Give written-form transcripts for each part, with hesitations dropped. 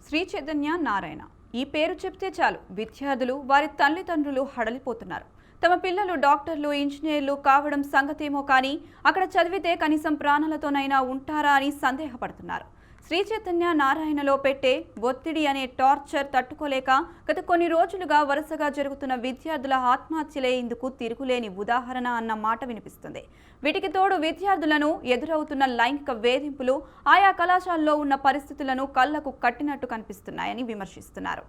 శ్రీ చైతన్య నారాయణ ఈ పేరు చెప్తే చాలు విద్యార్థులు వారి తల్లిదండ్రులు హడలిపోతున్నారు. తమ పిల్లలు డాక్టర్లు ఇంజనీర్లు కావడం సంగతేమో కానీ అక్కడ చదివితే కనీసం ప్రాణాలతోనైనా ఉంటారా అని సందేహపడుతున్నారు. శ్రీ చైతన్య నారాయణలో పెట్టే ఒత్తిడి అనే టార్చర్ తట్టుకోలేక గత కొన్ని రోజులుగా వరుసగా జరుగుతున్న విద్యార్థుల ఆత్మహత్యలే ఇందుకు తిరుగులేని ఉదాహరణ అన్న మాట వినిపిస్తుంది. వీటికి తోడు విద్యార్థులను ఎదురవుతున్న లైంగిక వేధింపులు ఆయా కళాశాలలో ఉన్న పరిస్థితులను కళ్లకు కట్టినట్టు కనిపిస్తున్నాయని విమర్శిస్తున్నారు.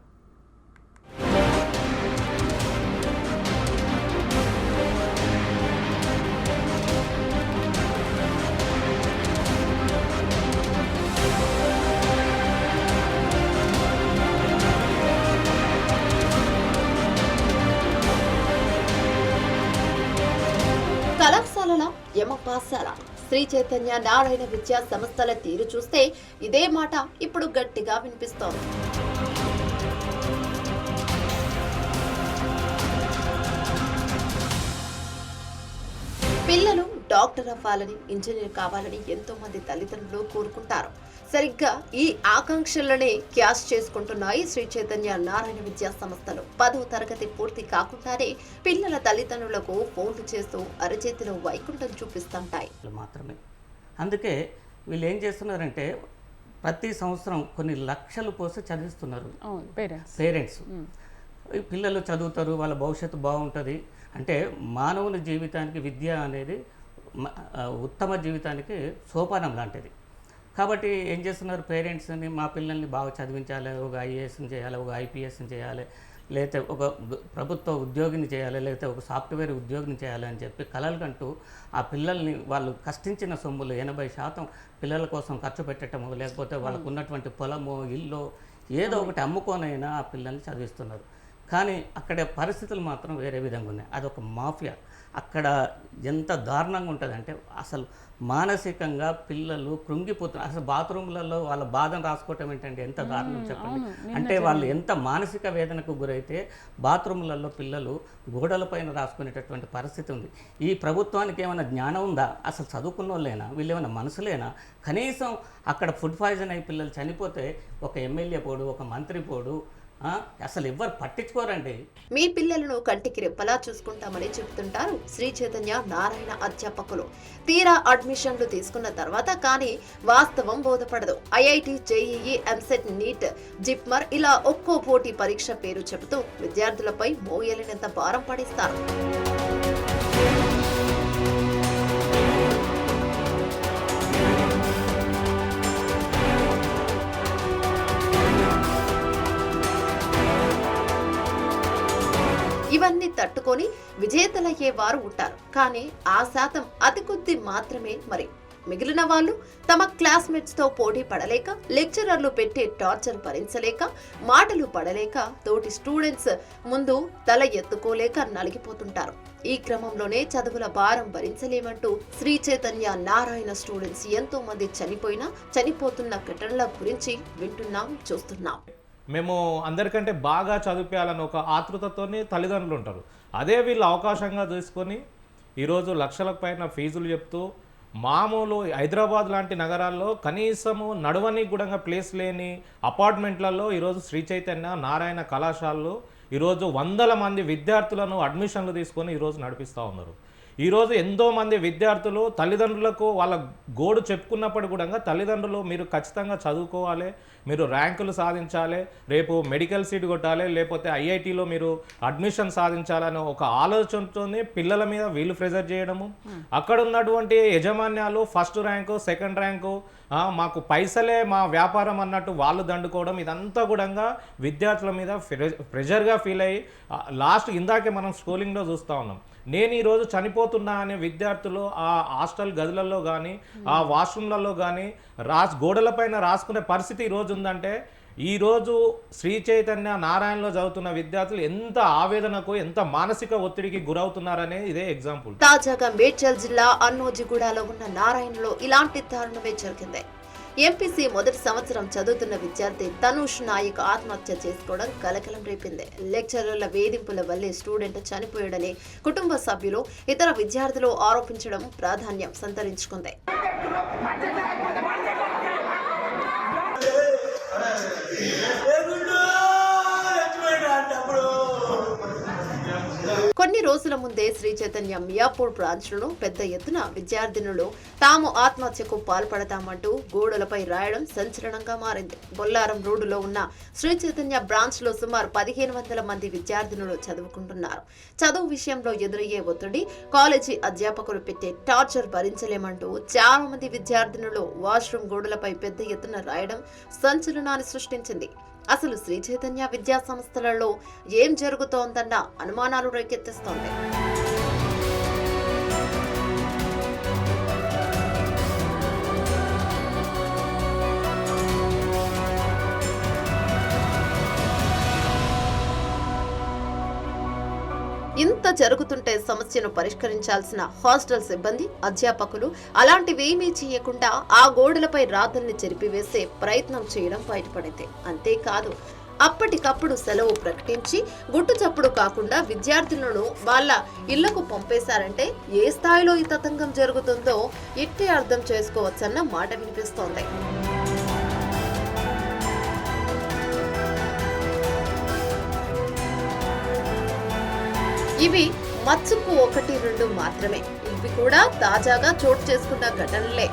కళాశాలల యమపాశాల శ్రీ చైతన్య నారాయణ విద్యా సంస్థల తీరు చూస్తే ఇదే మాట ఇప్పుడు గట్టిగా వినిపిస్తోంది. పిల్లలు డాక్టర్ అవ్వాలని ఇంజనీర్ కావాలని ఎంతో మంది తల్లిదండ్రులు కోరుకుంటారు. సరిగ్గా ఈ ఆకాంక్షలనే క్యాష్ చేసుకుంటున్నాయి శ్రీ చైతన్య నారాయణ విద్యా సంస్థలు. 10వ తరగతి పూర్తి కాకుండానే పిల్లల తల్లిదండ్రులకు ఫోన్లు చేస్తూ అరచేతిలో వైకుంఠం చూపిస్తుంటాయి మాత్రమే. అందుకే వీళ్ళు ఏం చేస్తున్నారంటే ప్రతి సంవత్సరం కొన్ని లక్షలు పోసి చదివిస్తున్నారు పేరెంట్స్. పిల్లలు చదువుతారు, వాళ్ళ భవిష్యత్తు బాగుంటుంది అంటే మానవుని జీవితానికి విద్య అనేది ఉత్తమ జీవితానికి సోపానం లాంటిది. కాబట్టి ఏం చేస్తున్నారు పేరెంట్స్ని, మా పిల్లల్ని బాగా చదివించాలి, ఒక ఐఏఎస్ని చేయాలి, ఒక ఐపీఎస్ని చేయాలి, లేకపోతే ఒక ప్రభుత్వ ఉద్యోగిని చేయాలి, లేకపోతే ఒక సాఫ్ట్వేర్ ఉద్యోగిని చేయాలి అని చెప్పి కలలుకంటూ ఆ పిల్లల్ని వాళ్ళు కష్టించిన సొమ్ములు 80% పిల్లల కోసం ఖర్చు పెట్టడము, లేకపోతే వాళ్ళకు ఉన్నటువంటి పొలము ఇల్లు ఏదో ఒకటి అమ్ముకోనైనా ఆ పిల్లల్ని చదివిస్తున్నారు. కానీ అక్కడ పరిస్థితులు మాత్రం వేరే విధంగా ఉన్నాయి. అదొక మాఫియా. అక్కడ ఎంత దారుణంగా ఉంటుందంటే అసలు మానసికంగా పిల్లలు కృంగిపోతున్నారు. అసలు బాత్రూమ్లలో వాళ్ళ బాధను రాసుకోవటం ఏంటంటే ఎంత దారుణం చెప్పండి. అంటే వాళ్ళు ఎంత మానసిక వేదనకు గురైతే బాత్రూమ్లలో పిల్లలు గోడలపైన రాసుకునేటటువంటి పరిస్థితి ఉంది. ఈ ప్రభుత్వానికి ఏమైనా జ్ఞానం ఉందా? అసలు చదువుకున్న వాళ్ళైనా వీళ్ళు ఏమైనా మనసులేనా? కనీసం అక్కడ ఫుడ్ పాయిజన్ అయి పిల్లలు చనిపోతే ఒక ఎమ్మెల్యే పోడు, ఒక మంత్రి పోడు, అసలు ఎవ్వరు పట్టించుకోరండి. మీ పిల్లలను కంటికి రెప్పలా చూసుకుంటామని చెబుతుంటారు శ్రీ చైతన్య నారాయణ అధ్యాపకులు. తీరా అడ్మిషన్లు తీసుకున్న తర్వాత కానీ వాస్తవం బోధపడదు. IIT, JEE, EAMCET, NEET, JIPMER ఇలా ఒక్కో పోటీ పరీక్ష పేరు చెబుతూ విద్యార్థులపై మోయలేనంత భారం పడిస్తారు. ఇవన్నీ తట్టుకొని విజేతలయ్యే వారు ఉంటారు. కానీ ఆ శాతం అతి కొద్ది మాత్రమే. మరి మిగిలిన వాళ్ళు తమ క్లాస్మేట్స్ తో పోటీ పడలేక, లెక్చరర్లు పెట్టే టార్చర్ భరించలేక, మాటలు పడలేక, తోటి స్టూడెంట్స్ ముందు తల ఎత్తుకోలేక నలిగిపోతుంటారు. ఈ క్రమంలోనే చదువుల భారం భరించలేమంటూ శ్రీ చైతన్య నారాయణ స్టూడెంట్స్ ఎంతో మంది చనిపోతున్న ఘటనల గురించి వింటున్నాం, చూస్తున్నాం. మేము అందరికంటే బాగా చదివించాలని ఒక ఆతృతతోనే తల్లిదండ్రులు ఉంటారు. అదే వీళ్ళు అవకాశంగా తీసుకొని ఈరోజు లక్షలకు పైన ఫీజులు చెప్తూ మామూలు హైదరాబాద్ లాంటి నగరాల్లో కనీసము నడవనికి కూడా ప్లేస్ లేని అపార్ట్మెంట్లలో ఈరోజు శ్రీ చైతన్య నారాయణ కళాశాలలో ఈరోజు 100 మంది విద్యార్థులను అడ్మిషన్లు తీసుకొని ఈరోజు నడిపిస్తూ ఉన్నారు. ఈరోజు ఎంతో మంది విద్యార్థులు తల్లిదండ్రులకు వాళ్ళ గోడు చెప్పుకున్నప్పుడు కూడా తల్లిదండ్రులు మీరు ఖచ్చితంగా చదువుకోవాలి, మీరు ర్యాంకులు సాధించాలి, రేపు మెడికల్ సీట్ కొట్టాలి, లేకపోతే ఐఐటీలో మీరు అడ్మిషన్ సాధించాలని ఒక ఆలోచనతోనే పిల్లల మీద వీళ్ళు ప్రెజర్ చేయడము, అక్కడ ఉన్నటువంటి యజమాన్యాలు ఫస్ట్ ర్యాంకు, సెకండ్ ర్యాంకు, మాకు పైసలే మా వ్యాపారం అన్నట్టు వాళ్ళు దండుకోవడం, ఇదంతా కూడా విద్యార్థుల మీద ప్రెజర్గా ఫీల్ అయ్యి లాస్ట్ ఇందాకే మనం స్కూలింగ్లో చూస్తూ ఉన్నాం. నేను ఈరోజు చనిపోతున్నా అనే విద్యార్థులు ఆ హాస్టల్ గదులలో కానీ ఆ వాష్రూమ్లలో కానీ గోడలపైన రాసుకునే పరిస్థితి ఈరోజు ఉందంటే ఈరోజు శ్రీ చైతన్య నారాయణలో చదువుతున్న విద్యార్థులు ఎంత ఆవేదనకు, ఎంత మానసిక ఒత్తిడికి గురవుతున్నారనే ఇదే ఎగ్జాంపుల్. తాజాగా మేడ్చల్ జిల్లా అన్నోజిగూడలో ఉన్న నారాయణలో ఇలాంటి దారుణమే జరిగింది. ఎంపీసీ మొదటి సంవత్సరం చదువుతున్న విద్యార్థి తనుష్ నాయక్ ఆత్మహత్య చేసుకోవడం కలకలం రేపింది. లెక్చరర్ల వేధింపుల వల్లే స్టూడెంట్ చనిపోయాడని కుటుంబ సభ్యులు, ఇతర విద్యార్థులు ఆరోపించడం ప్రాధాన్యం సంతరించుకుంది. Yeah. కొన్ని రోజుల ముందే శ్రీ చైతన్య మియాపూర్ బ్రాంచ్లను పెద్ద ఎత్తున విద్యార్థినులు తాము ఆత్మహత్యకు పాల్పడతామంటూ గోడలపై రాయడం సంచలనంగా మారింది. బొల్లారం రోడ్డులో ఉన్న శ్రీ చైతన్య బ్రాంచ్ లో సుమారు 1500 మంది విద్యార్థినులు చదువుకుంటున్నారు. చదువు విషయంలో ఎదురయ్యే ఒత్తిడి, కాలేజీ అధ్యాపకులు పెట్టే టార్చర్ భరించలేమంటూ చాలా మంది విద్యార్థినులు వాష్రూమ్ గోడలపై పెద్ద ఎత్తున రాయడం సంచలనాన్ని సృష్టించింది. అసలు శ్రీ చైతన్య విద్యా సంస్థలలో ఏం జరుగుతోందన్న అనుమానాలు రేకెత్తిస్తోంది. ఇంత జరుగుతుంటే సమస్యను పరిష్కరించాల్సిన హాస్టల్ సిబ్బంది, అధ్యాపకులు అలాంటివేమీ చేయకుండా ఆ గోడలపై రాతల్ని చెరిపివేసే ప్రయత్నం చేయడం బయటపడింది. అంతేకాదు, అప్పటికప్పుడు సెలవు ప్రకటించి గుట్టు చప్పుడు కాకుండా విద్యార్థులను వాళ్ళ ఇళ్లకు పంపేశారంటే ఏ స్థాయిలో ఈ తతంగం జరుగుతుందో ఇట్టే అర్థం చేసుకోవచ్చన్న మాట వినిపిస్తోంది. ఇవి మచ్చుకు 1-2 మాత్రమే. ఇవి కూడా తాజాగా చోటు చేసుకున్న ఘటనలే.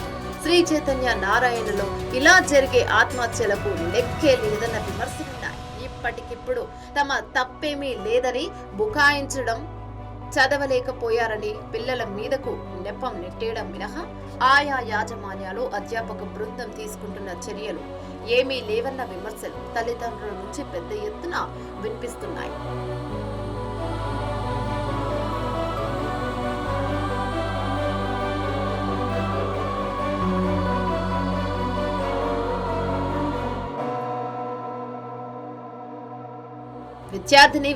శ్రీ చైతన్య నారాయణలో ఇలా జరిగే ఆత్మహత్యలకు లెక్కే లేదన్న విమర్శలున్నాయి. ఇప్పటికిప్పుడు తమ తప్పేమీ లేదని బుకాయించడం, చదవలేకపోయారని పిల్లల మీదకు నెపం నెట్టేయడం మినహా ఆయా యాజమాన్యాలు, అధ్యాపక బృందం తీసుకుంటున్న చర్యలు ఏమీ లేవన్న విమర్శలు తల్లిదండ్రుల నుంచి పెద్ద ఎత్తున వినిపిస్తున్నాయి.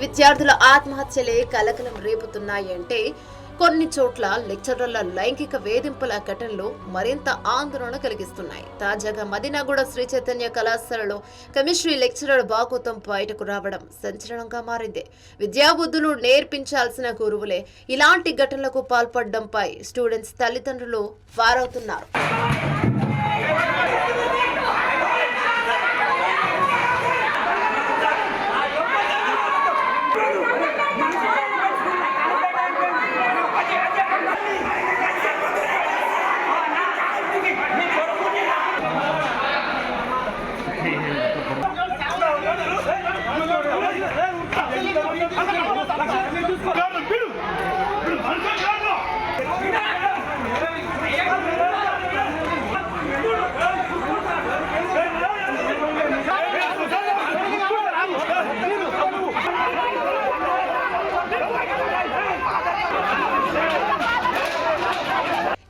విద్యార్థుల ఆత్మహత్యలే కలకలం రేపుతున్నాయి అంటే కొన్ని చోట్ల లెక్చరర్ల లైంగిక వేధింపుల ఘటనలు మరింత ఆందోళన కలిగిస్తున్నాయి. తాజాగా మదినాగూడ శ్రీ చైతన్య కళాశాలలో కెమిస్ట్రీ లెక్చరర్ బాగోతం బయటకు రావడం సంచలనంగా మారింది. విద్యాబుద్ధులు నేర్పించాల్సిన గురువులే ఇలాంటి ఘటనలకు పాల్పడడంపై స్టూడెంట్స్ తల్లిదండ్రులు వారవుతున్నారు.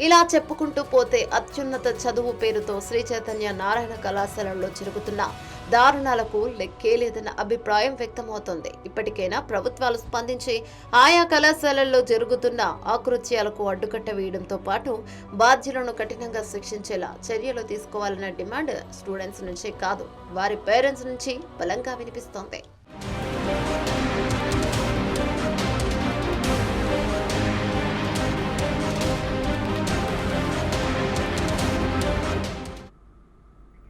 ఇలా చెప్పుకుంటూ పోతే అత్యున్నత చదువు పేరుతో శ్రీ చైతన్య నారాయణ కళాశాలలో జరుగుతున్న దారుణాలకు లెక్కే లేదన్న అభిప్రాయం వ్యక్తమవుతోంది. ఇప్పటికైనా ప్రభుత్వాలు స్పందించి ఆయా కళాశాలల్లో జరుగుతున్న ఆకృత్యాలకు అడ్డుకట్ట వేయడంతో పాటు బాధ్యులను కఠినంగా శిక్షించేలా చర్యలు తీసుకోవాలన్న డిమాండ్ స్టూడెంట్స్ నుంచే కాదు, వారి పేరెంట్స్ నుంచి బలంగా వినిపిస్తోంది.